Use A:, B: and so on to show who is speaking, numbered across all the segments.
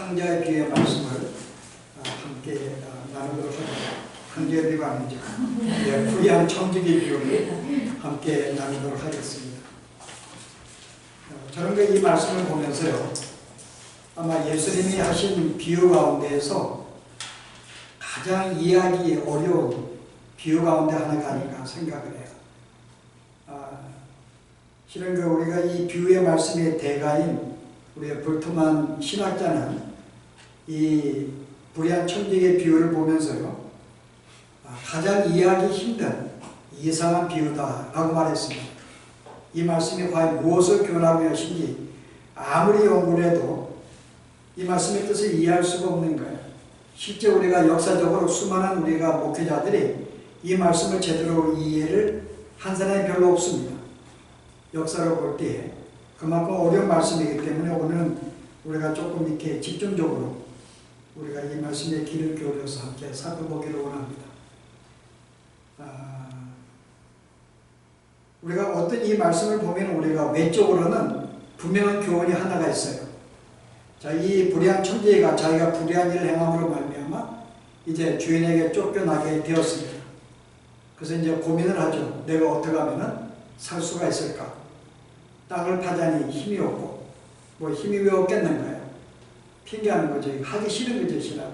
A: 탕자의 비유의 말씀을 함께 나누도록 하겠습니다. 탕자의 비유가 아니죠. 불의한 청지기의 비유를 함께 나누도록 하겠습니다. 저는 이 말씀을 보면서요, 아마 예수님이 하신 비유 가운데에서 가장 이해하기 어려운 비유 가운데 하나가 아닌가 생각을 해요. 실은 우리가 이 비유의 말씀의 대가인 우리의 볼트만 신학자는 이 불의한 청지기의 비유를 보면서요, 가장 이해하기 힘든 이상한 비유다라고 말했습니다. 이 말씀이 과연 무엇을 교훈하고 계신지 아무리 연구를 해도 이 말씀의 뜻을 이해할 수가 없는 거예요. 실제 우리가 역사적으로 수많은 우리가 목회자들이 이 말씀을 제대로 이해를 한 사람이 별로 없습니다. 역사를 볼 때 그만큼 어려운 말씀이기 때문에 오늘은 우리가 조금 이렇게 집중적으로 우리가 이 말씀에 귀를 기울여서 함께 살펴보기를 원합니다. 우리가 어떤 이 말씀을 보면 우리가 외적으로는 분명한 교훈이 하나가 있어요. 자, 이 불의한 청지기가 자기가 불의한 일을 행함으로 말미암아 이제 주인에게 쫓겨나게 되었습니다. 그래서 이제 고민을 하죠. 내가 어떻게 하면 살 수가 있을까? 땅을 파자니 힘이 없고, 뭐 힘이 왜 없겠는가요? 핑계하는 거죠. 하기 싫은 거죠, 싫어.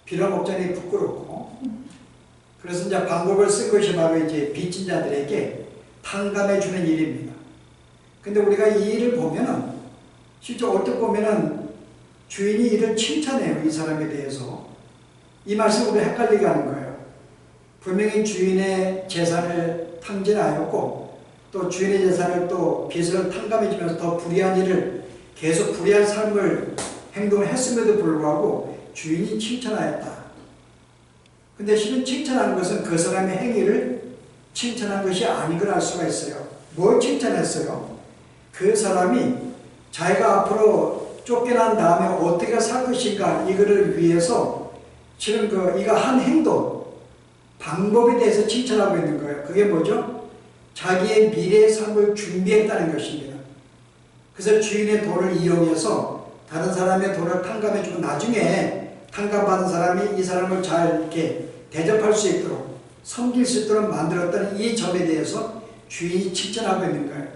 A: 빌어먹자니 부끄럽고. 그래서 이제 방법을 쓴 것이 바로 이제 빚진 자들에게 탕감해 주는 일입니다. 근데 우리가 이 일을 보면은, 실제 어떻게 보면은 주인이 이를 칭찬해요, 이 사람에 대해서. 이 말씀을 우리 헷갈리게 하는 거예요. 분명히 주인의 재산을 탕진하였고, 또 주인의 재산을 또 빚을 탕감해 주면서 더 불의한 일을 계속 불의한 삶을 행동을 했음에도 불구하고 주인이 칭찬하였다. 근데 실은 칭찬하는 것은 그 사람의 행위를 칭찬한 것이 아닌 걸 알 수가 있어요. 뭘 칭찬했어요? 그 사람이 자기가 앞으로 쫓겨난 다음에 어떻게 살 것인가 이거를 위해서 실은 이가 한 행동, 방법에 대해서 칭찬하고 있는 거예요. 그게 뭐죠? 자기의 미래의 삶을 준비했다는 것입니다. 그래서 주인의 돈을 이용해서 다른 사람의 돈을 탕감해주고 나중에 탕감받은 사람이 이 사람을 잘 이렇게 대접할 수 있도록 섬길 수 있도록 만들었다는 이 점에 대해서 주인이 칭찬하고 있는 거예요.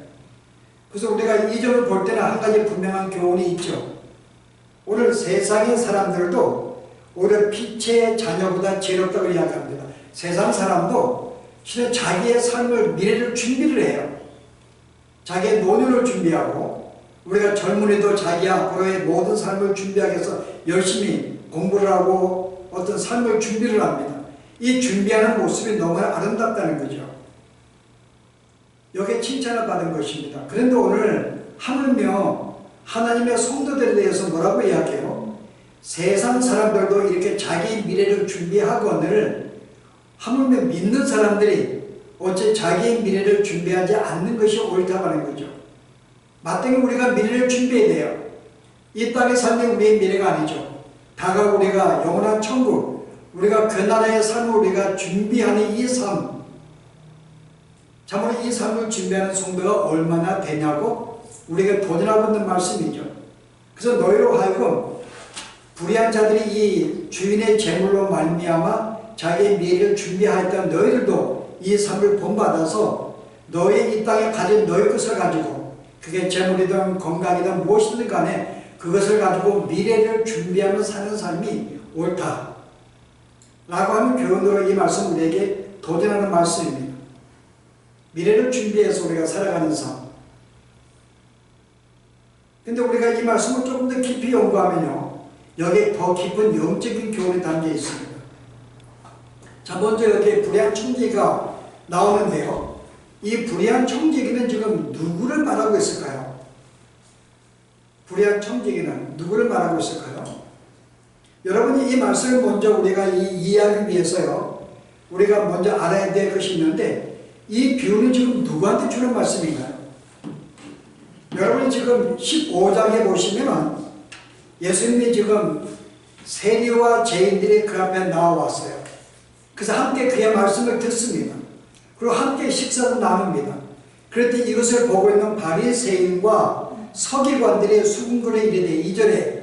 A: 그래서 우리가 이 점을 볼 때는 한 가지 분명한 교훈이 있죠. 오늘 세상의 사람들도 오히려 빛의 자녀보다 지혜롭다고 이야기합니다. 세상 사람도 실은 자기의 삶을, 미래를 준비를 해요. 자기의 노년을 준비하고, 우리가 젊은이도 자기 앞으로의 모든 삶을 준비하기 위해서 열심히 공부를 하고 어떤 삶을 준비를 합니다. 이 준비하는 모습이 너무나 아름답다는 거죠. 여기에 칭찬을 받은 것입니다. 그런데 오늘 하물며 하나님의 성도들에 대해서 뭐라고 이야기해요? 세상 사람들도 이렇게 자기 미래를 준비하거늘 하물며 믿는 사람들이 어째 자기의 미래를 준비하지 않는 것이 옳다고 하는 거죠. 마땅히 우리가 미래를 준비해야 돼요. 이 땅의 삶이 우리의 미래가 아니죠. 다가올 우리가 영원한 천국, 우리가 그 나라의 삶을 우리가 준비하는 이 삶, 참으로 이 삶을 준비하는 성도가 얼마나 되냐고 우리에게 도전하고 있는 말씀이죠. 그래서 너희로 하여금 불의한 자들이 이 주인의 재물로 말미암아 자기의 미래를 준비하였던 너희들도 이 삶을 본받아서 너의 이 땅에 가진 너의 것을 가지고, 그게 재물이든 건강이든 무엇이든 간에 그것을 가지고 미래를 준비하며 사는 삶이 옳다 라고 하는 교훈으로 이 말씀 우리에게 도전하는 말씀입니다. 미래를 준비해서 우리가 살아가는 삶. 근데 우리가 이 말씀을 조금 더 깊이 연구하면요, 여기에 더 깊은 영적인 교훈이 담겨 있습니다. 자, 먼저 여기에 불의한 청지기가 나오는데요. 이 불의한 청지기는 지금 누구를 말하고 있을까요? 불의한 청지기는 누구를 말하고 있을까요? 여러분이 이 말씀을 먼저 우리가 이해하기 위해서요, 우리가 먼저 알아야 될 것이 있는데, 이 비유는 지금 누구한테 주는 말씀인가요? 여러분이 지금 15장에 보시면은 예수님이 지금 세리와 죄인들이 그 앞에 나와왔어요. 그래서 함께 그의 말씀을 듣습니다. 그리고 함께 식사도 나눕니다. 그럴 때 이것을 보고 있는 바리새인과 서기관들의 수군거에 이르되 2절에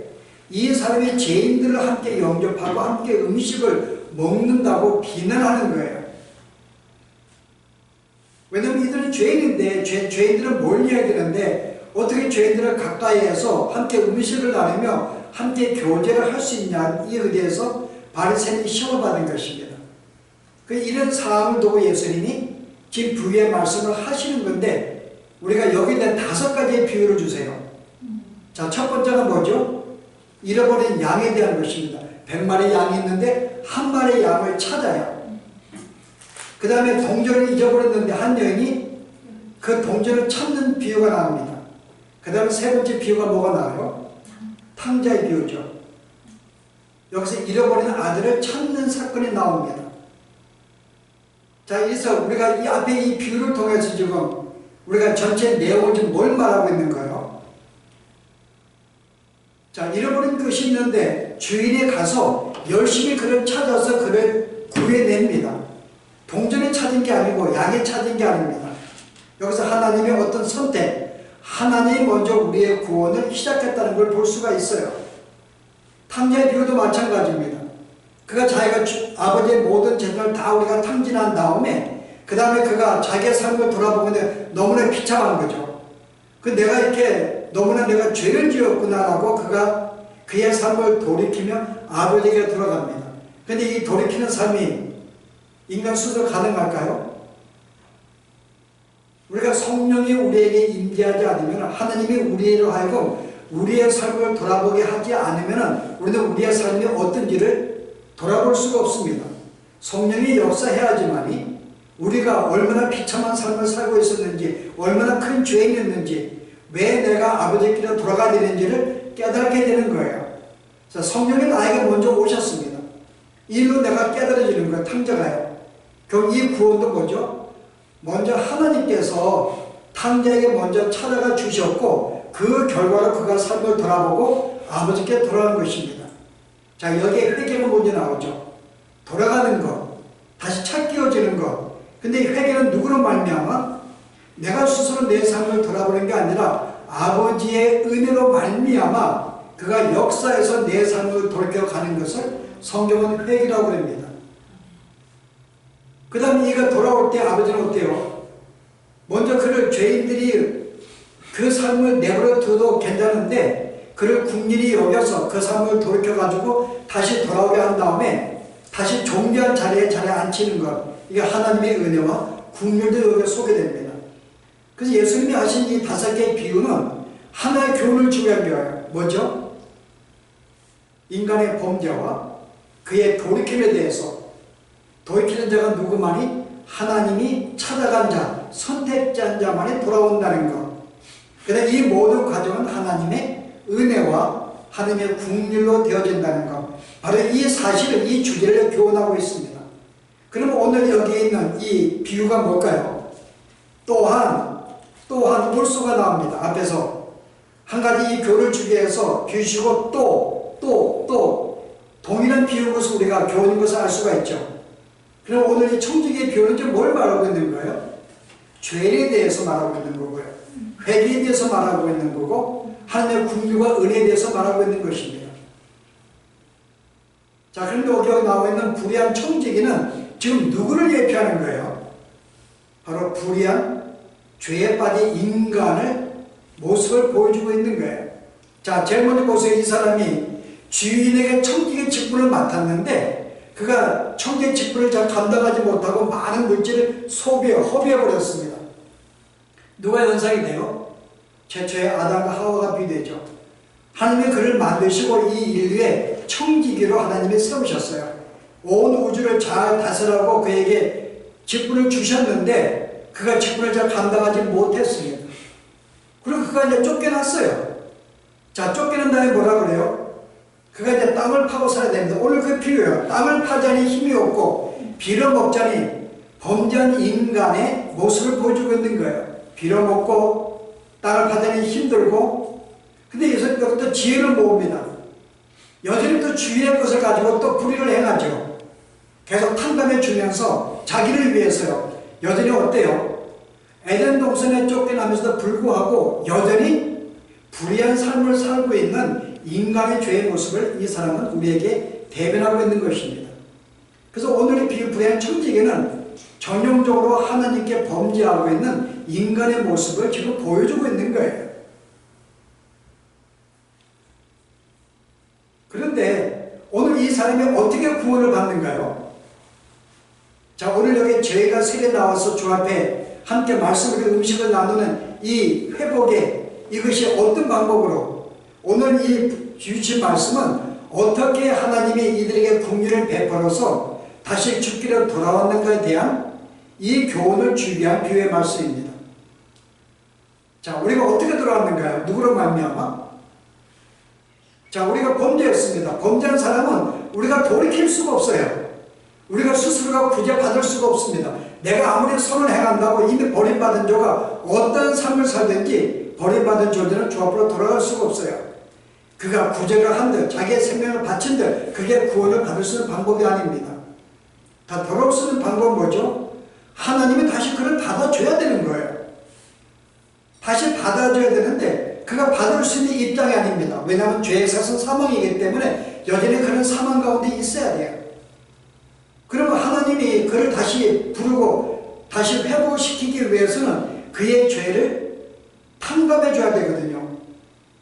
A: 이 사람이 죄인들을 함께 영접하고 함께 음식을 먹는다고 비난하는 거예요. 왜냐하면 이들은 죄인인데 죄인들은 몰려야 되는데 어떻게 죄인들을 가까이해서 함께 음식을 나누며 함께 교제를 할 수 있냐, 이에 대해서 바리새인이 시험을 받은 것입니다. 이런 상황을 두고 예수님이 지금 부유의 말씀을 하시는 건데 우리가 여기에 5가지의 비유를 주세요. 자, 첫 번째는 뭐죠? 잃어버린 양에 대한 것입니다. 100마리 양이 있는데 한 마리 양을 찾아요. 그 다음에 동전을 잊어버렸는데 한 여인이 그 동전을 찾는 비유가 나옵니다. 그 다음에 세 번째 비유가 뭐가 나와요? 탕자의 비유죠. 여기서 잃어버린 아들을 찾는 사건이 나옵니다. 자, 그래서 우리가 이 앞에 이 비유를 통해서 지금 우리가 전체 내용을 지금 뭘 말하고 있는 거예요? 자, 잃어버린 것이 있는데 주인이 가서 열심히 그를 찾아서 그를 구해냅니다. 동전이 찾은 게 아니고 양이 찾은 게 아닙니다. 여기서 하나님의 어떤 선택, 하나님이 먼저 우리의 구원을 시작했다는 걸 볼 수가 있어요. 탕자의 비유도 마찬가지입니다. 그가 자기가 아버지의 모든 재산을 다 우리가 탕진한 다음에 그 다음에 그가 자기의 삶을 돌아보는데 너무나 비참한 거죠. 내가 이렇게 너무나 내가 죄를 지었구나라고 그가 그의 삶을 돌이키며 아버지에게 돌아갑니다. 근데 이 돌이키는 삶이 인간 스스로 가능할까요? 우리가 성령이 우리에게 임재하지 않으면, 하나님이 우리로 하여금 우리의 삶을 돌아보게 하지 않으면 우리는 우리의 삶이 어떤지를 돌아볼 수가 없습니다. 성령이 역사해야지만이 우리가 얼마나 비참한 삶을 살고 있었는지, 얼마나 큰 죄인이었는지, 왜 내가 아버지 길로 돌아가야 되는지를 깨닫게 되는 거예요. 성령이 나에게 먼저 오셨습니다. 이 일로 내가 깨달아지는 거예요. 탕자가요. 그럼 이 구원도 뭐죠? 먼저 하나님께서 탕자에게 먼저 찾아가 주셨고 그 결과로 그가 삶을 돌아보고 아버지께 돌아간 것입니다. 자, 여기에 회개가 먼저 나오죠. 돌아가는 것, 다시 찾기어지는 것. 근데 이 회개는 누구로 말미암아? 내가 스스로 내 삶을 돌아보는 게 아니라 아버지의 은혜로 말미암아 그가 역사에서 내 삶을 돌이켜가는 것을 성경은 회개라고 합니다. 그 다음에 이가 돌아올 때 아버지는 어때요? 먼저 그를 죄인들이 그 삶을 내버려 둬도 괜찮은데 그를 국민이 여겨서 그 삶을 돌이켜가지고 다시 돌아오게 한 다음에 다시 존귀한 자리에 앉히는 것, 이게 하나님의 은혜와 국민도 여기에 소개됩니다. 그래서 예수님이 하신 이 5개의 비유는 하나의 교훈을 주게 거예요. 뭐죠? 인간의 범죄와 그의 돌이킴에 대해서, 돌이키는 자가 누구만이? 하나님이 찾아간 자, 선택한 자만이 돌아온다는 것. 그다음 이 모든 과정은 하나님의 은혜와 하나님의 국률로 되어진다는 것. 바로 이 사실을, 이 주제를 교훈하고 있습니다. 그럼 오늘 여기에 있는 이 비유가 뭘까요? 또한 물소가 나옵니다. 앞에서 한 가지 이 교훈을 주기 위해서 비유시고 또 동일한 비유인 것을 우리가 교훈인 것을 알 수가 있죠. 그럼 오늘 이 청지기의 비유는 지금 뭘 말하고 있는 거예요? 죄에 대해서 말하고 있는 거고요. 회개에 대해서 말하고 있는 거고 하나님의 긍휼과 은혜에 대해서 말하고 있는 것입니다. 자, 그런데 여기 나와 있는 불의한 청지기는 지금 누구를 예표하는 거예요? 바로 불의한 죄에 빠진 인간을 모습을 보여주고 있는 거예요. 자, 제일 먼저 보세요. 이 사람이 주인에게 청지기 직분을 맡았는데 그가 청지기 직분을 잘 감당하지 못하고 많은 물질을 허비해버렸습니다. 누가 연상이 돼요? 최초의 아담과 하와가 비유되죠. 하나님이 그를 만드시고 이 인류의 청지기로 하나님이 세우셨어요. 온 우주를 잘 다스리라고 그에게 직분을 주셨는데 그가 직분을 잘 감당하지 못했습니다. 그리고 그가 이제 쫓겨났어요. 자, 쫓겨난 다음에 뭐라 그래요? 그가 이제 땅을 파고 살아야 됩니다. 오늘 그 비유예요. 땅을 파자니 힘이 없고 빌어먹자니 범죄한 인간의 모습을 보여주고 있는 거예요. 빌어먹고 땅을 파자니 힘들고, 근데 여기서 또 지혜를 모읍니다. 여전히 또 주위의 것을 가지고 또 불의를 행하죠. 계속 탕감해 주면서 자기를 위해서요. 여전히 어때요? 에덴 동산에 쫓겨나면서도 불구하고 여전히 불의한 삶을 살고 있는 인간의 죄의 모습을 이 사람은 우리에게 대변하고 있는 것입니다. 그래서 오늘 이 불의한 청지기는 전형적으로 하나님께 범죄하고 있는 인간의 모습을 지금 보여주고 있는 거예요. 그런데 오늘 이 사람이 어떻게 구원을 받는가요? 자, 오늘 여기 저희가 세례 나와서 주 앞에 함께 말씀을 음식을 나누는 이 회복에 이것이 어떤 방법으로 오늘 이 주신 말씀은 어떻게 하나님이 이들에게 긍휼을 베풀어서 다시 죽기로 돌아왔는가에 대한 이 교훈을 주기 위한 비유의 말씀입니다. 자, 우리가 어떻게 돌아왔는가요? 누구로 말미암아? 자, 우리가 범죄했습니다. 범죄한 사람은 우리가 돌이킬 수가 없어요. 우리가 스스로가 구제받을 수가 없습니다. 내가 아무리 선을 행한다고 이미 버림받은 자가 어떤 삶을 살든지 버림받은 존재는 주 앞으로 돌아갈 수가 없어요. 그가 구제를 한 듯 자기의 생명을 바친 듯 그게 구원을 받을 수 있는 방법이 아닙니다. 다 돌아올 수 있는 방법은 뭐죠? 하나님이 다시 그를 받아줘야 되는 거예요. 다시 받아줘야 되는데 그가 받을 수 있는 입장이 아닙니다. 왜냐하면 죄의 삭은 사망이기 때문에 여전히 그는 사망 가운데 있어야 돼요. 그러면 하나님이 그를 다시 부르고 다시 회복시키기 위해서는 그의 죄를 탕감해 줘야 되거든요.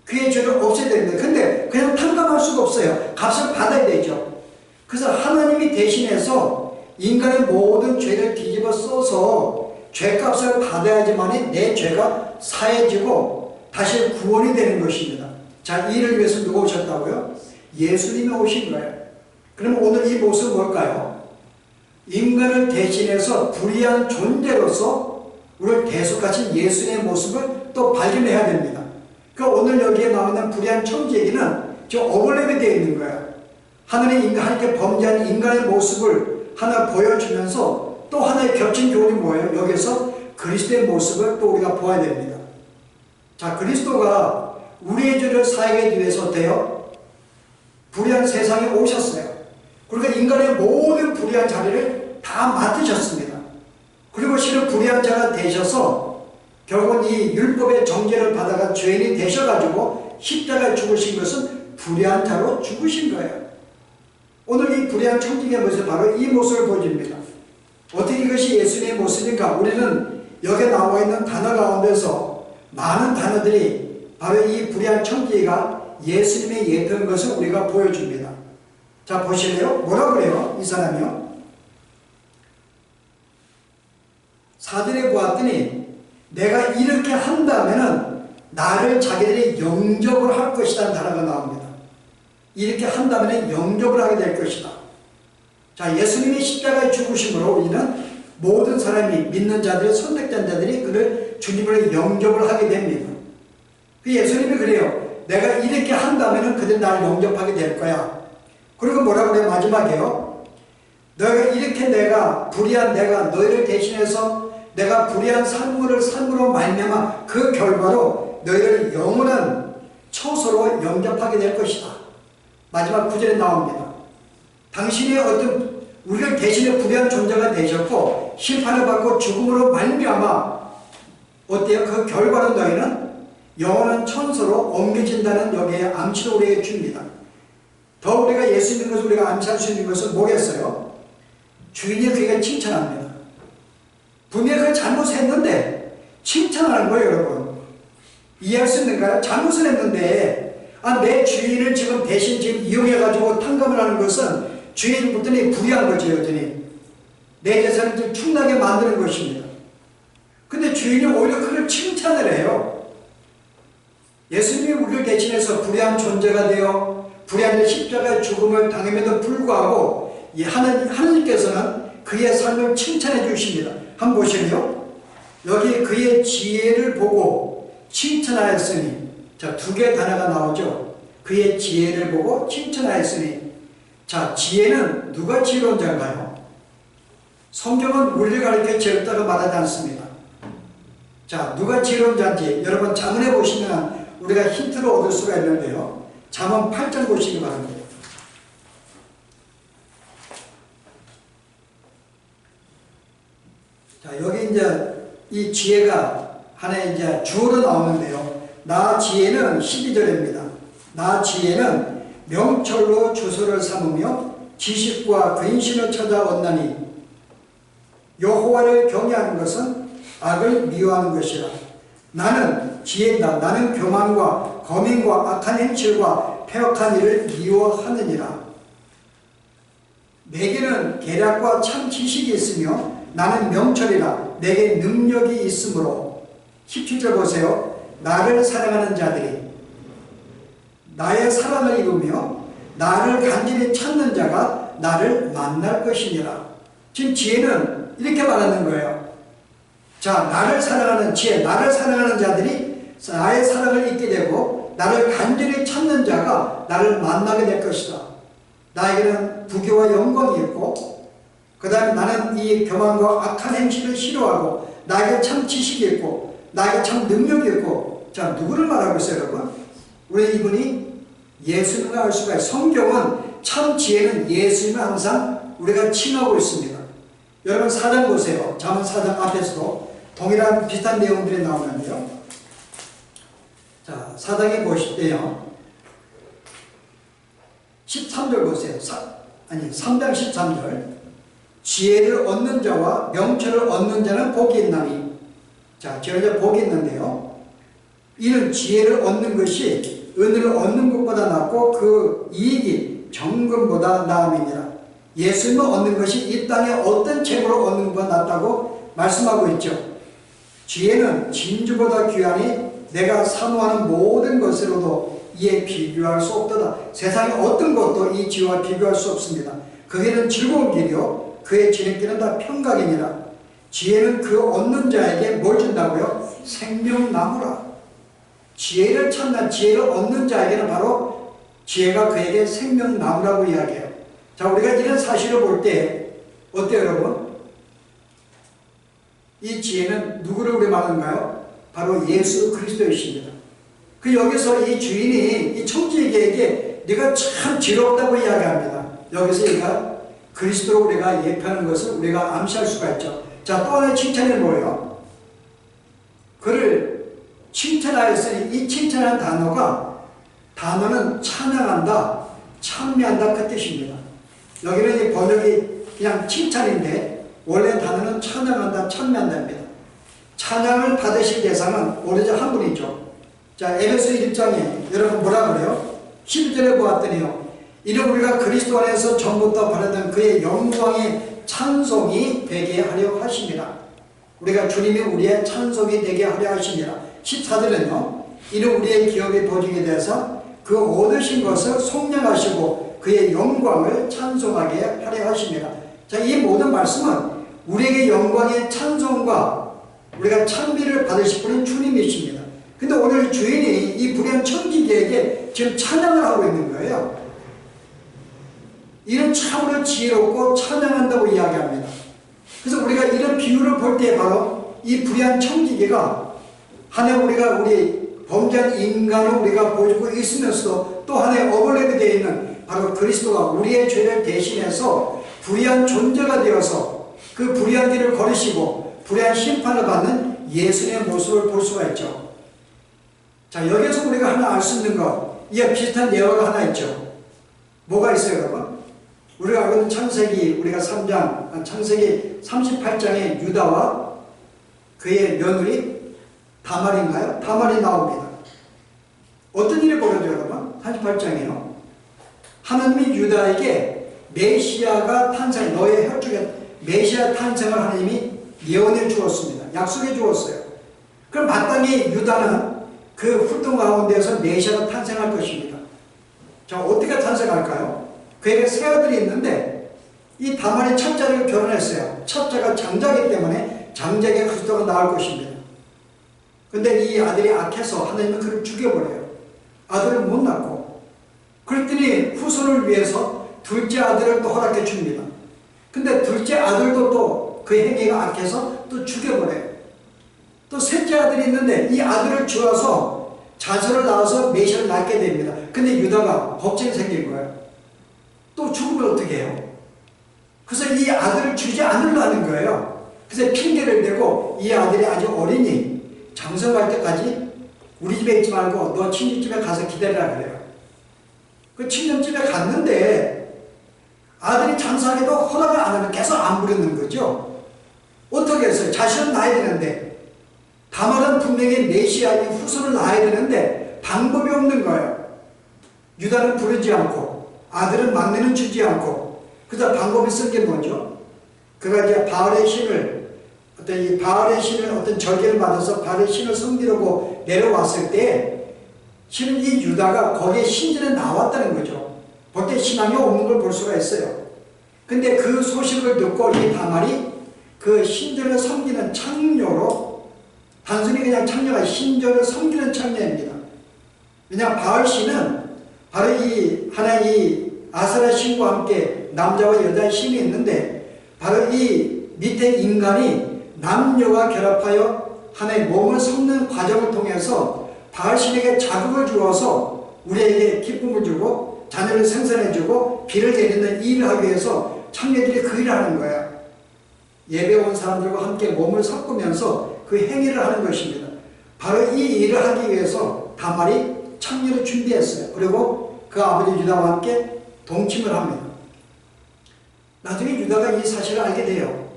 A: 그의 죄를 없애야 되는데 근데 그냥 탕감할 수가 없어요. 값을 받아야 되죠. 그래서 하나님이 대신해서 인간의 모든 죄를 뒤집어 써서 죄값을 받아야지만이 내 죄가 사해지고 다시 구원이 되는 것입니다. 자, 이를 위해서 누가 오셨다고요? 예수님이 오신 거예요. 그럼 오늘 이 모습은 뭘까요? 인간을 대신해서 불의한 존재로서 우리를 대속하신 예수님의 모습을 또 발견해야 됩니다. 그러니까 오늘 여기에 나오는 불의한 청지기는 저 오버랩이 되어 있는 거예요. 하나님께 범죄한 인간의 모습을 하나 보여주면서 또 하나의 겹친 교훈이 뭐예요? 여기서 그리스도의 모습을 또 우리가 보아야 됩니다. 자, 그리스도가 우리의 죄를 사하기 위해서 어때요? 불의한 세상에 오셨어요. 그러니까 인간의 모든 불의한 자리를 다 맡으셨습니다. 그리고 실은 불의한 자가 되셔서 결국은 이 율법의 정죄를 받아가 죄인이 되셔가지고 십자가에 죽으신 것은 불의한 자로 죽으신 거예요. 오늘 이 불의한 청지기의 모습은 바로 이 모습을 보여줍니다. 어떻게 이것이 예수님의 모습인가? 우리는 여기에 나와 있는 단어 가운데서 많은 단어들이 바로 이 불의한 청지기가 예수님의 예표인 것을 우리가 보여줍니다. 자, 보실래요? 뭐라 그래요? 이 사람이요. 4절에 보았더니 내가 이렇게 한다면은 나를 자기들이 영접을 할 것이라는 단어가 나옵니다. 이렇게 한다면 영접을 하게 될 것이다. 자, 예수님이 십자가에 죽으심으로 우리는 모든 사람이 믿는 자들이 선택된 자들이 그를 주님을 영접을 하게 됩니다. 그 예수님이 그래요. 내가 이렇게 한다면 그들 나를 영접하게 될 거야. 그리고 뭐라고 그래요? 마지막에요. 너희가 이렇게 내가 불의한 내가 너희를 대신해서 내가 불의한 삶으로 말미암아 그 결과로 너희를 영원한 처소로 영접하게 될 것이다. 마지막 9절에 나옵니다. 당신이 어떤 우리를 대신해 불의한 존재가 되셨고 심판을 받고 죽음으로 말미암아 어때요? 그 결과로 너희는 영원한 천소로 옮겨진다는 여기에 암시를 우리에게 줍니다. 더 우리가 예수 믿는 것을 우리가 암시할 수 있는 것은 뭐겠어요? 주인이 그에게 칭찬합니다. 분명히 그 잘못했는데 칭찬하는 거예요, 여러분. 이해할 수 있는가요? 잘못을 했는데 내 주인을 지금 대신 지금 이용해가지고 탕감을 하는 것은 주인이 붙더니 불의한 거죠, 여전히. 내 재산을 좀 충나게 만드는 것입니다. 근데 주인이 오히려 그를 칭찬을 해요. 예수님이 우리를 대신해서 불의한 존재가 되어 불의한 십자가의 죽음을 당함에도 불구하고 이 하나님께서는 그의 삶을 칭찬해 주십니다. 한번 보시면요. 여기 그의 지혜를 보고 칭찬하였으니, 자, 두 개의 단어가 나오죠. 그의 지혜를 보고 칭찬하였으니, 자, 지혜는 누가 지혜로운 자인가요? 성경은 우리를 가리켜 지혜롭다고 말하지 않습니다. 자, 누가 지혜로운 자인지 여러분 잠언해 보시면 우리가 힌트를 얻을 수가 있는데요. 잠언 8장 보시기 바랍니다. 자, 여기 이제 이 지혜가 하나의 이제 주어로 나오는데요. 나 지혜는 12절입니다. 나 지혜는 명철로 주소를 삼으며 지식과 근신을 찾아 얻나니 여호와를 경외하는 것은 악을 미워하는 것이라. 나는 지혜다. 나는 교만과 거민과 악한 행실과 패역한 일을 미워하느니라. 내게는 계략과 참 지식이 있으며 나는 명철이라. 내게 능력이 있으므로. 17절 보세요. 나를 사랑하는 자들이 나의 사랑을 입으며 나를 간절히 찾는 자가 나를 만날 것이니라. 지금 지혜는 이렇게 말하는 거예요. 자, 나를 사랑하는 지혜, 나를 사랑하는 자들이 나의 사랑을 잊게 되고 나를 간절히 찾는 자가 나를 만나게 될 것이다. 나에게는 부귀와 영광이 있고 그 다음에 나는 이 교만과 악한 행실을 싫어하고 나에게 참 지식이 있고 나에게 참 능력이 있고. 자, 누구를 말하고 있어요, 여러분? 우리 이분이 예수님을 알 수가 있어요. 성경은 참 지혜는 예수님을 항상 우리가 칭하고 있습니다. 여러분 4장 보세요. 잠언 4장 앞에서도 동일한 비슷한 내용들이 나오는데요. 자, 4장에 보실 때요. 13절 보세요. 3장 13절. 지혜를 얻는 자와 명철을 얻는 자는 복이 있나니. 자, 제가 복이 있는데요. 이는 지혜를 얻는 것이 은을 얻는 것보다 낫고 그 이익이 정금보다 나음이니라. 예수님을 얻는 것이 이 땅에 어떤 재물을 얻는 것보다 낫다고 말씀하고 있죠. 지혜는 진주보다 귀하니 내가 사모하는 모든 것으로도 이에 비교할 수 없도다. 세상의 어떤 것도 이 지혜와 비교할 수 없습니다. 그게는 즐거운 길이요 그의 지름길은 다 평강이니라. 지혜는 그 얻는 자에게 뭘 준다고요? 생명나무라. 지혜를 찾는, 지혜를 얻는 자에게는 바로 지혜가 그에게 생명나무라고 이야기해요. 자, 우리가 이런 사실을 볼 때 어때요, 여러분? 이 지혜는 누구를 우리 말하는가요? 바로 예수 그리스도이십니다. 그 여기서 이 주인이 이 청지기에게 네가 참 지혜롭다고 이야기합니다. 여기서 얘가 그리스도로 우리가 예표하는 것을 우리가 암시할 수가 있죠. 자, 또 하나의 칭찬이 뭐예요? 그를 칭찬하였으니 이 칭찬하는 단어는 찬양한다, 찬미한다 그 뜻입니다. 여기는 이 번역이 그냥 칭찬인데 원래 단어는 찬양한다, 찬미한다입니다. 찬양을 받으실 대상은 오로지 한 분이죠. 자, 에베소 1장에 여러분 뭐라 그래요? 11절에 보았더니요. 이는 우리가 그리스도 안에서 전부터 바라던 그의 영광의 찬송이 되게 하려 하심이라. 우리가 주님이 우리의 찬송이 되게 하려 하심이라. 14절은요. 이는 우리의 기업이 보증이 돼서 그 얻으신 것을 속량하시고 그의 영광을 찬송하게 하려 하심이라. 자, 이 모든 말씀은 우리에게 영광의 찬송과 우리가 찬미를 받으실 분은 주님이십니다. 근데 오늘 주인이 이 불의한 청지기에게 지금 찬양을 하고 있는 거예요. 이는 참으로 지혜롭고 찬양한다고 이야기합니다. 그래서 우리가 이런 비유를 볼 때 바로 이 불의한 청지기가 하나님 우리 범죄한 인간을 우리가 보여주고 있으면서도 또 하나의 어벌랩이 되어 있는 바로 그리스도가 우리의 죄를 대신해서 불의한 존재가 되어서 그 불의한 길을 걸으시고 불의한 심판을 받는 예수님의 모습을 볼 수가 있죠. 자, 여기에서 우리가 하나 알 수 있는 것, 이에 비슷한 예화가 하나 있죠. 뭐가 있어요, 여러분? 우리가 알고 있는 창세기, 우리가 창세기 38장에 유다와 그의 며느리 다말인가요? 다말이 나옵니다. 어떤 일이 벌어져요, 여러분? 38장이요. 하나님이 유다에게 메시아가 탄생, 너의 혈족에 메시아 탄생을 하나님이 예언해 주었습니다. 약속해 주었어요. 그럼 마땅히 유다는 그 훌동 가운데서 메시아가 탄생할 것입니다. 자, 어떻게 탄생할까요? 그에게 세 아들이 있는데 이 다말이 첫째를 결혼했어요. 첫째가 장자이기 때문에 장자에게 그리스도가 나올 것입니다. 근데 이 아들이 악해서 하나님은 그를 죽여버려요. 아들을 못 낳고. 그랬더니 후손을 위해서 둘째 아들을 또 허락해 줍니다. 근데 둘째 아들도 또 그 행위가 악해서 또 죽여버려요. 또 셋째 아들이 있는데 이 아들을 주어서 자손을 낳아서 메시아를 낳게 됩니다. 근데 유다가 걱정이 생긴 거예요. 또 죽으면 어떻게 해요? 그래서 이 아들을 주지 않으려는 거예요. 그래서 핑계를 대고 이 아들이 아주 어리니 장성할 때까지 우리 집에 있지 말고 너 친지 집에 가서 기다리라 그래요. 그 친정집에 갔는데 아들이 장사하기도 허락을 안 하면 계속 안 부르는 거죠. 어떻게 했어요? 자신은 낳아야 되는데, 다말은 분명히 메시아의 후손을 낳아야 되는데 방법이 없는 거예요. 유다는 부르지 않고 아들은 막내는 주지 않고, 그래서 방법이 쓴 게 뭐죠? 그가 이제 바알의 신을 어떤 절개를 받아서 바알의 신을 섬기려고 내려왔을 때 실은 이 유다가 거기에 신전에 나왔다는 거죠. 볼 때 신앙이 없는 걸 볼 수가 있어요. 근데 그 소식을 듣고 이 다말이 그 신전을 섬기는 창녀로, 단순히 그냥 창녀가 신전을 섬기는 창녀입니다. 왜냐하면 바알 신은 바로 이 하나의 아세라 신과 함께 남자와 여자의 신이 있는데, 바로 이 밑에 인간이 남녀와 결합하여 하나의 몸을 섞는 과정을 통해서 바알 신에게 자극을 주어서 우리에게 기쁨을 주고 자녀를 생산해주고 비를 내리는 이 일을 하기 위해서 창녀들이 그 일을 하는 거야. 예배 온 사람들과 함께 몸을 섞으면서 그 행위를 하는 것입니다. 바로 이 일을 하기 위해서 다말이 창녀를 준비했어요. 그리고 그 아버지 유다와 함께 동침을 합니다. 나중에 유다가 이 사실을 알게 돼요.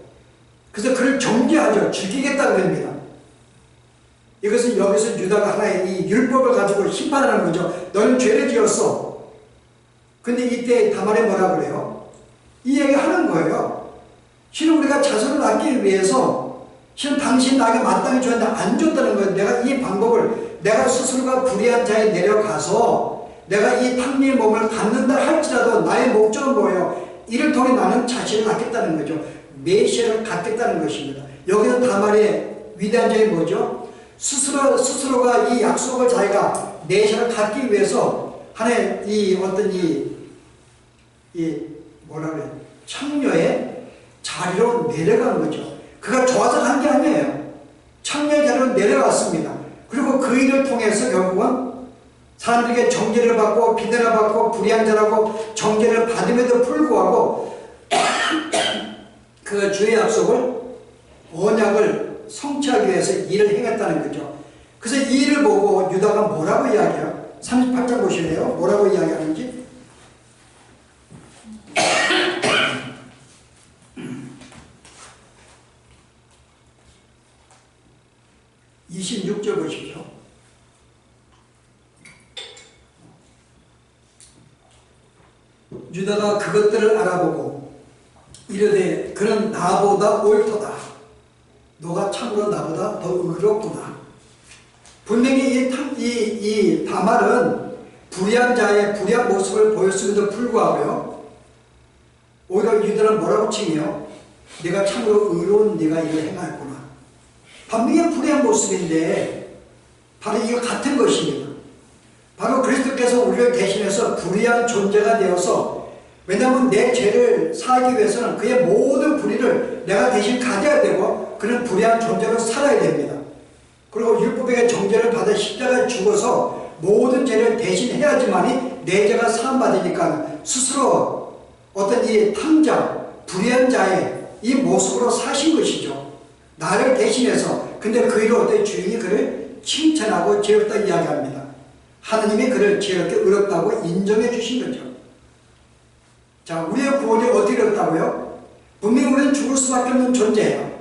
A: 그래서 그를 정죄하죠. 죽이겠다고 합니다. 이것은 여기서 유다가 하나의 이 율법을 가지고 심판하는 거죠. 너는 죄를 지었어. 근데 이때 다말이 뭐라 그래요? 이 얘기 하는 거예요. 실은 우리가 자손을 낳기 위해서 실은 당신 나에게 마땅히 줬는데 안 줬다는 거예요. 내가 이 방법을, 내가 스스로가 불의한 자에 내려가서 내가 이 탕리의 몸을 갖는다 할지라도 나의 목적은 뭐예요? 이를 통해 나는 자신을 낳겠다는 거죠. 메시아를 갖겠다는 것입니다. 여기서 다말의 위대한 점이 뭐죠? 스스로가 이 약속을 자기가 메시아를 갖기 위해서 하나의 이 어떤 뭐라 그래, 창녀의 자리로 내려간 거죠. 그가 좋아서 한 게 아니에요. 창녀의 자리로 내려갔습니다. 그리고 그 일을 통해서 결국은 사람들에게 정죄를 받고 비난을 받고 불의한 자라고 정죄를 받음에도 불구하고 그 주의 약속을, 언약을 성취하기 위해서 일을 행했다는 거죠. 그래서 이 일을 보고 유다가 뭐라고 이야기해요? 38장 보실래요? 뭐라고 이야기하는지? 26절 보십시오. 유다가 그것들을 알아보고 이르되 그는 나보다 옳도다. 너가 참으로 나보다 더 의롭구나. 분명히 이 다말은 불의한 자의 불의한 모습을 보였음에도 불구하고요, 오히려 유다는 뭐라고 칭해요? 네가 참으로 의로운 네가 이걸 행하였구나. 분명히 불의한 모습인데 바로 이거 같은 것입니다. 바로 그리스도께서 우리를 대신해서 불의한 존재가 되어서, 왜냐하면 내 죄를 사하기 위해서는 그의 모든 불의를 내가 대신 가져야 되고 그는 불의한 존재로 살아야 됩니다. 그리고 율법에게 정죄를 받아 십자가에 죽어서 모든 죄를 대신 해야지만이 내 죄가 사함받으니까 스스로 어떤 이 탕자, 불의한 자의 이 모습으로 사신 것이죠. 나를 대신해서. 근데 그 일을 어떤 주인이 그를 칭찬하고 죄없다 이야기합니다. 하느님이 그를 죄롭게 의롭다고 인정해 주신 거죠. 자, 우리의 구원이 어떻게 어렵다고요? 분명히 우리는 죽을 수밖에 없는 존재예요.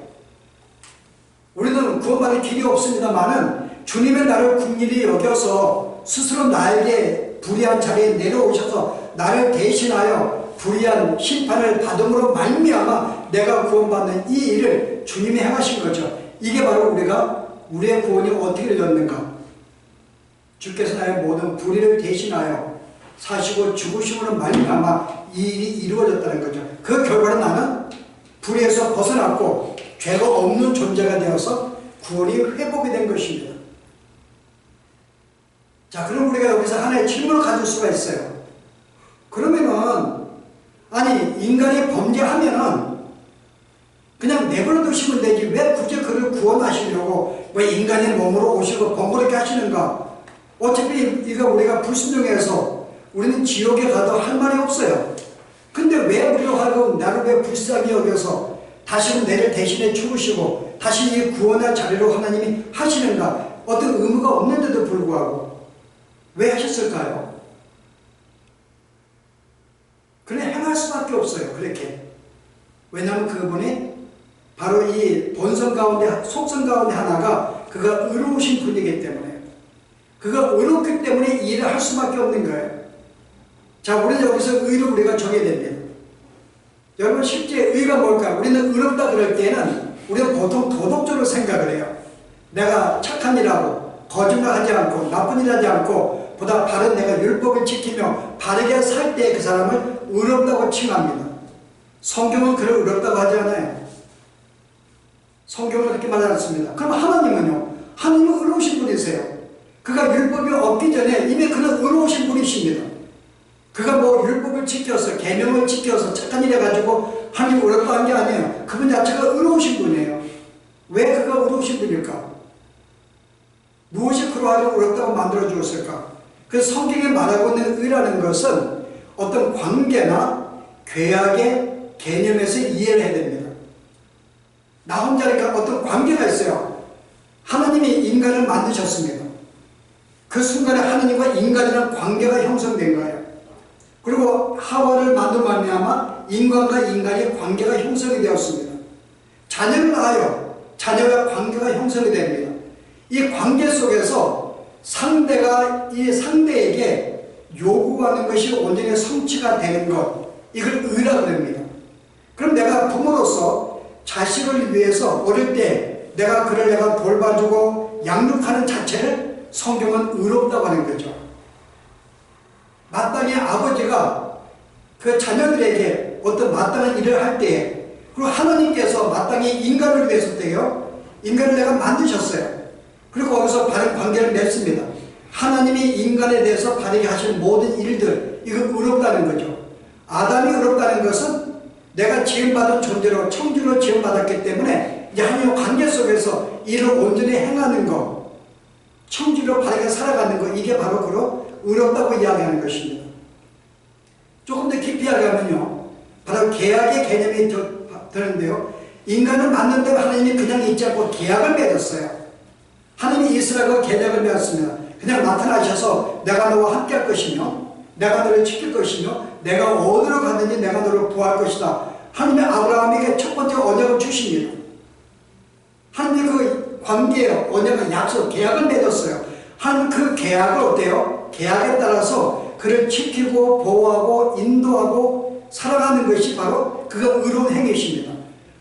A: 우리는 구원받을 길이 없습니다만은 주님의 나를 긍휼히 여겨서 스스로 나에게 불의한 자리에 내려오셔서 나를 대신하여 불의한 심판을 받음으로 말미암아 내가 구원받는 이 일을 주님이 행하신 거죠. 이게 바로 우리의 구원이 어떻게 되었는가? 주께서 나의 모든 불의를 대신하여 사시고 죽으심으로 말미암아 이 일이 이루어졌다는 거죠. 그 결과는 나는 불의에서 벗어났고 죄가 없는 존재가 되어서 구원이 회복이 된 것입니다. 자, 그럼 우리가 여기서 하나의 질문을 가질 수가 있어요. 그러면은 아니, 인간이 범죄하면은 그냥 내버려 두시면 되지 왜 굳이 그를 구원하시려고 왜 인간의 몸으로 오시고 번거롭게 하시는가? 어차피 이거 우리가 불순종해서 우리는 지옥에 가도 할 말이 없어요. 근데 왜 우리로 하여금 나를 왜 불쌍히 여겨서 다시는 내를 대신해 죽으시고 다시 이 구원의 자리로 하나님이 하시는가? 어떤 의무가 없는데도 불구하고 왜 하셨을까요? 그냥 행할 수밖에 없어요. 그렇게. 왜냐하면 그분이 바로 이 본성 가운데, 속성 가운데 하나가 그가 의로우신 분이기 때문에, 그가 의롭기 때문에 이 일을 할 수밖에 없는 거예요. 자, 우리는 여기서 의를 우리가 정해야 됩니다. 여러분, 실제 의가 뭘까? 우리는 의롭다 그럴 때는 우리는 보통 도덕적으로 생각을 해요. 내가 착한 일하고 거짓말하지 않고 나쁜 일하지 않고 보다 바른 내가 율법을 지키며 바르게 살 때 그 사람을 의롭다고 칭합니다. 성경은 그를 의롭다고 하지 않아요. 성경은 그렇게 말하지 않습니다. 그럼 하나님은요? 하나님은 의로우신 분이세요. 그가 율법이 없기 전에 이미 그는 의로우신 분이십니다. 그가 뭐 율법을 지켜서 계명을 지켜서 착한 일 해가지고 하나님 의롭다 한 게 아니에요. 그분 자체가 의로우신 분이에요. 왜 그가 의로우신 분일까? 무엇이 그러하여 의롭다고 만들어 주었을까? 그 성경에 말하고 있는 의라는 것은 어떤 관계나 죄악의 개념에서 이해를 해야 됩니다. 나 혼자니까 어떤 관계가 있어요. 하나님이 인간을 만드셨습니다. 그 순간에 하나님과 인간이라는 관계가 형성된 거예요. 그리고 하와를 만든 말미암아 인간과 인간의 관계가 형성이 되었습니다. 자녀를 낳아요. 자녀와 관계가 형성이 됩니다. 이 관계 속에서 상대가 이 상대에게 요구하는 것이 온전히 성취가 되는 것, 이걸 의라고 합니다. 그럼 내가 부모로서 자식을 위해서 어릴 때 내가 돌봐주고 양육하는 자체를 성경은 의롭다고 하는 거죠. 마땅히 아버지가 그 자녀들에게 어떤 마땅한 일을 할 때, 그리고 하나님께서 마땅히 인간을 위해서 때요, 인간을 내가 만드셨어요. 그리고 거기서 바른 관계를 맺습니다. 하나님이 인간에 대해서 바르게 하신 모든 일들, 이거 의롭다는 거죠. 아담이 의롭다는 것은 내가 지음받은 존재로 청지로 지음받았기 때문에 이제 하나님의 관계 속에서 일을 온전히 행하는 것, 청지로 바르게 살아가는 것, 이게 바로 그로 의롭다고 이야기하는 것입니다. 조금 더 깊이 이야기하면요, 바로 계약의 개념이 드는데요, 인간을 만든 대로 하나님이 그냥 있지 않고 계약을 맺었어요. 하나님이 이스라엘과 계약을 맺었습니다. 그냥 나타나셔서 내가 너와 함께 할 것이며 내가 너를 지킬 것이며 내가 어디로 가든지 내가 너를 구할 것이다. 하나님이 아브라함에게 첫 번째 언약을 주십니다. 하나님이 그 관계에 언약을 약속, 계약을 맺었어요. 하나님 그 계약을 어때요? 계약에 따라서 그를 지키고 보호하고 인도하고 살아가는 것이 바로 그가 의로운 행위십니다.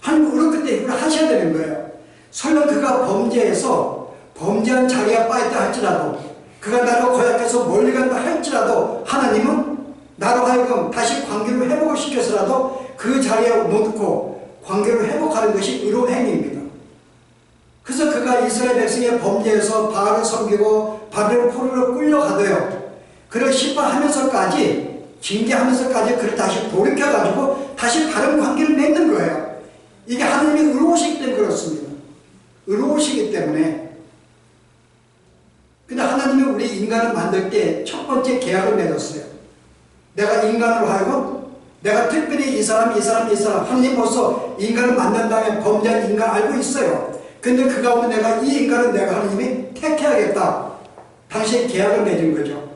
A: 하나님 의롭기 때문에 이걸 하셔야 되는 거예요. 설령 그가 범죄해서 범죄한 자리에 빠있다 할지라도, 그가 나로 고약해서 멀리 간다 할지라도 하나님은 나로 하여금 다시 관계를 회복을 시켜서라도 그 자리에 놓고 관계를 회복하는 것이 의로운 행위입니다. 그래서 그가 이스라엘 백성의 범죄에서 바알을 섬기고 바벨 포로로 끌려가도요, 그를 심판하면서까지, 징계하면서까지 그를 다시 돌이켜가지고 다시 다른 관계를 맺는 거예요. 이게 하나님이 의로우시기 때문에 그렇습니다. 의로우시기 때문에. 근데 하나님이 우리 인간을 만들 때 첫 번째 계약을 맺었어요. 내가 인간으로 하여금, 내가 특별히 이 사람 하나님으로서 인간을 만든 다음에 범죄한 인간 알고 있어요. 근데 그 가운데 내가 이 인간은 내가 하나님이 택해야겠다. 당시에 계약을 맺은 거죠.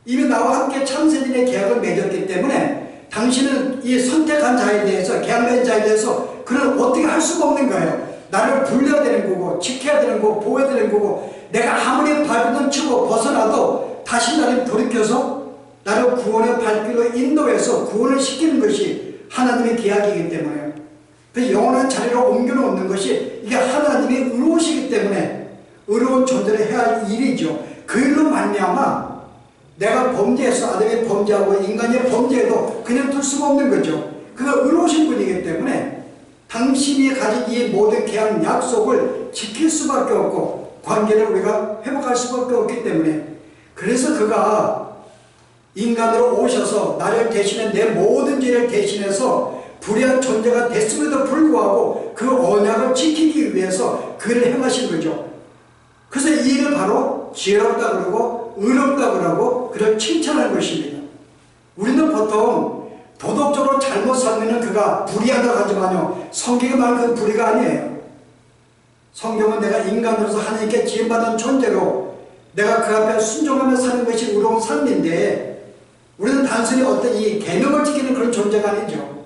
A: 이미 나와 함께 참새인의 계약을 맺었기 때문에 당신은 이 선택한 자에 대해서, 계약 맺은 자에 대해서 그를 어떻게 할 수가 없는 거예요. 나를 불려야 되는 거고 지켜야 되는 거고 보호해야 되는 거고, 내가 아무리 발버둥 치고 벗어나도 다시 나를 돌이켜서 나를 구원의 발길로 인도해서 구원을 시키는 것이 하나님의 계약이기 때문에, 그 영원한 자리로 옮겨놓는 것이 이게 하나님이 의로우시기 때문에 의로운 존재를 해야 할 일이죠. 그 일로 말미암아 내가 범죄해서 아담이 범죄하고 인간이 범죄해도 그냥 둘 수가 없는 거죠. 그가 의로우신 분이기 때문에 당신이 가진 이 모든 계약 약속을 지킬 수밖에 없고 관계를 우리가 회복할 수밖에 없기 때문에, 그래서 그가 인간으로 오셔서 나를 대신해 내 모든 죄를 대신해서 불의한 존재가 됐음에도 불구하고 그 언약을 지키기 위해서 그를 행하신 거죠. 그래서 이 일을 바로 지혜롭다 그러고 의롭다 그러고 그를 칭찬하는 것입니다. 우리는 보통 도덕적으로 잘못 살면 그가 불의하다고 하지만요, 성경이 말하는 그 불의가 아니에요. 성경은 내가 인간으로서 하나님께 지음받은 존재로 내가 그 앞에 순종하며 사는 것이 의로운 삶인데, 우리는 단순히 어떤 이 계명을 지키는 그런 존재가 아니죠.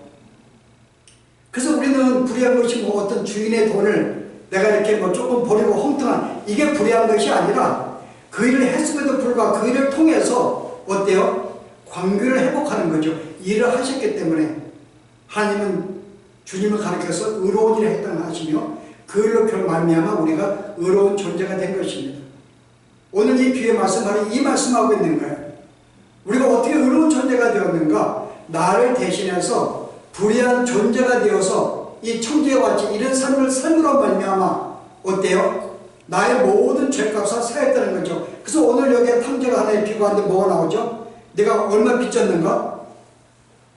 A: 그래서 우리는 불의한 것이 뭐 어떤 주인의 돈을 내가 이렇게 뭐 조금 버리고 엉뚱한 이게 불의한 것이 아니라 그 일을 했음에도 불구하고 그 일을 통해서 어때요? 관계를 회복하는 거죠. 일을 하셨기 때문에 하나님은 주님을 가리켜서 의로운 일을 했다고 하시며 그 일로 말미암아 우리가 의로운 존재가 된 것입니다. 오늘 이 귀의 말씀 바로 이 말씀하고 있는 거예요. 우리가 어떻게 의로운 존재가 되었는가? 나를 대신해서 불의한 존재가 되어서 이 청지와 같이 이런 삶을 삶으로 말미암아 어때요? 나의 모든 죄값을 사했다는 거죠. 그래서 오늘 여기에 탕제가 하나의 비유하는데 뭐가 나오죠? 내가 얼마 빚졌는가?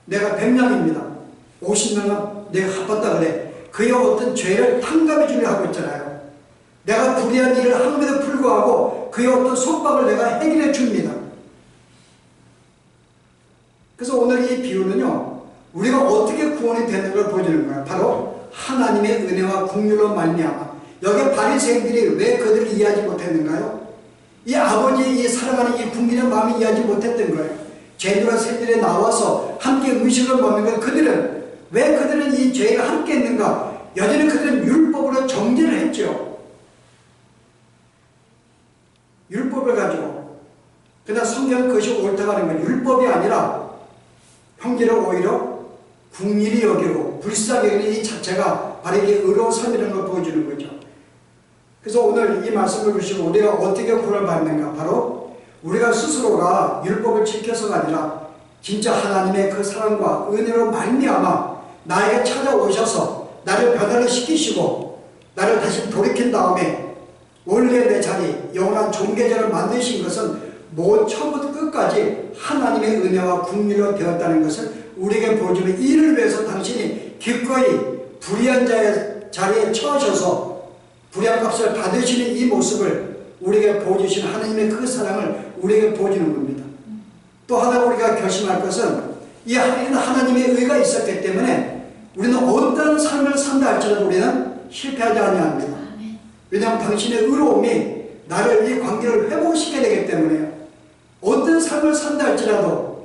A: 내가 100냥입니다. 50냥은 내가 갚았다 그래. 그의 어떤 죄를 탕감해 주려 하고 있잖아요. 내가 불의한 일을 함에도 불구하고 그의 어떤 속박을 내가 해결해 줍니다. 그래서 오늘 이 비유는요, 우리가 어떻게 구원이 되는 걸 보여주는 거예요. 바로 하나님의 은혜와 긍휼로 말미암아. 여기 바리새인들이 왜 그들을 이해하지 못했는가요? 이 아버지의 이 사랑하는 이 국민의 마음을 이해하지 못했던 거예요. 죄인들과 세들에 나와서 함께 음식을 먹는 것, 왜 그들은 이 죄가 함께 했는가? 여전히 그들은 율법으로 정죄를 했죠. 율법을 가지고. 그러나 성경은 그것이 옳다고 하는 거예요. 율법이 아니라 형제를 오히려 국리를 여기고 불쌍히 여기는 이 자체가 바로 이게 의로운 삶이라는 걸 보여주는 거죠. 그래서 오늘 이 말씀을 보시고 우리가 어떻게 구원을 받는가? 바로 우리가 스스로가 율법을 지켜서가 아니라 진짜 하나님의 그 사랑과 은혜로 말미암아 나에게 찾아오셔서 나를 변화를 시키시고 나를 다시 돌이킨 다음에 원래 내 자리, 영원한 종교자를 만드신 것은 처음부터 끝까지 하나님의 은혜와 긍휼로 되었다는 것을 우리에게 보여주며 이를 위해서 당신이 기꺼이 불의한 자의 자리에 처하셔서 불의한 값을 받으시는 이 모습을 우리에게 보여주신 하나님의 그 사랑을 우리에게 보여주는 겁니다. 또 하나 우리가 결심할 것은 이 하나님의 의가 있었기 때문에 우리는 어떤 삶을 산다 할지라도 우리는 실패하지 아니합니다. 왜냐하면 당신의 의로움이 나를 이 관계를 회복시켜야 되기 때문에요. 어떤 삶을 산다 할지라도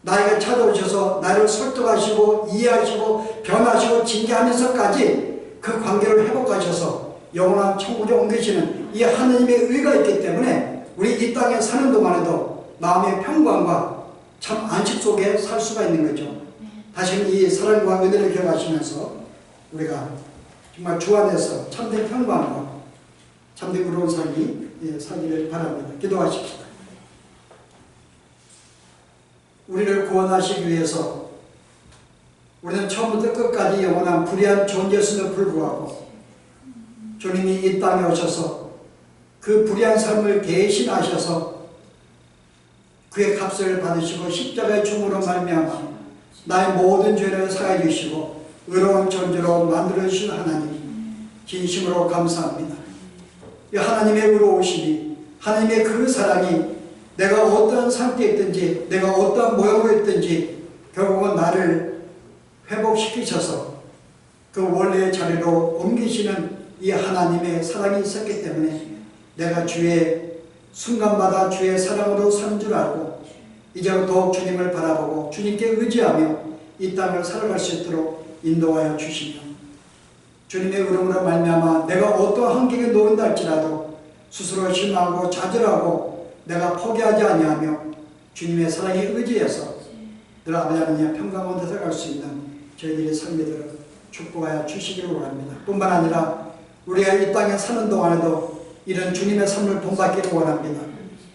A: 나에게 찾아오셔서 나를 설득하시고 이해하시고 변화하시고 징계하면서까지 그 관계를 회복하셔서 영원한 천국에 옮기시는 이 하나님의 의가 있기 때문에 우리 이 땅에 사는 동안에도 마음의 평강과 참 안식 속에 살 수가 있는 거죠. 다시는 이 사랑과 은혜를 기억하시면서 우리가 정말 주 안에서 참된 평강과 참된 의로운 삶이 살기를 바랍니다. 기도하십시다. 우리를 구원하시기 위해서 우리는 처음부터 끝까지 영원한 불의한 존재였음에도 불구하고 주님이 이 땅에 오셔서 그 불의한 삶을 대신하셔서 그의 값을 받으시고 십자가의 죽음으로 말미암아 나의 모든 죄를 사해 주시고 의로운 존재로 만들어 주신 하나님 진심으로 감사합니다. 이 하나님의 의로우심이 하나님의 그 사랑이 내가 어떤 상태에 있든지 내가 어떤 모양으로 있든지 결국은 나를 회복시키셔서 그 원래의 자리로 옮기시는 이 하나님의 사랑이 있었기 때문에 내가 주의 순간마다 주의 사랑으로 사는 줄 알고 이제부터 더욱 주님을 바라보고 주님께 의지하며 이 땅을 살아갈 수 있도록 인도하여 주시며 주님의 이름으로 말미암아 내가 어떠한 환경에 놓인다 할지라도 스스로 실망하고 좌절하고 내가 포기하지 아니하며 주님의 사랑에 의지해서 늘 아버지 하나님의 평강 가운데 살아갈 수 있는 저희들의 삶들을 축복하여 주시기를 원합니다. 뿐만 아니라 우리가 이 땅에 사는 동안에도 이런 주님의 삶을 본받기를 원합니다.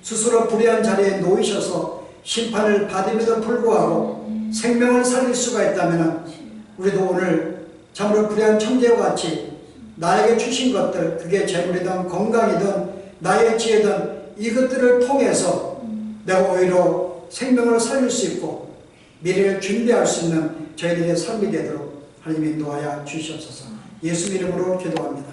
A: 스스로 불의한 자리에 놓이셔서 심판을 받음에도 불구하고 생명을 살릴 수가 있다면 우리도 오늘 참으로 불의한 청지와 같이 나에게 주신 것들, 그게 재물이든 건강이든 나의 지혜든 이것들을 통해서 내가 오히려 생명을 살릴 수 있고 미래를 준비할 수 있는 저희들의 삶이 되도록 하나님 인도하여 주시옵소서. 예수 이름으로 기도합니다.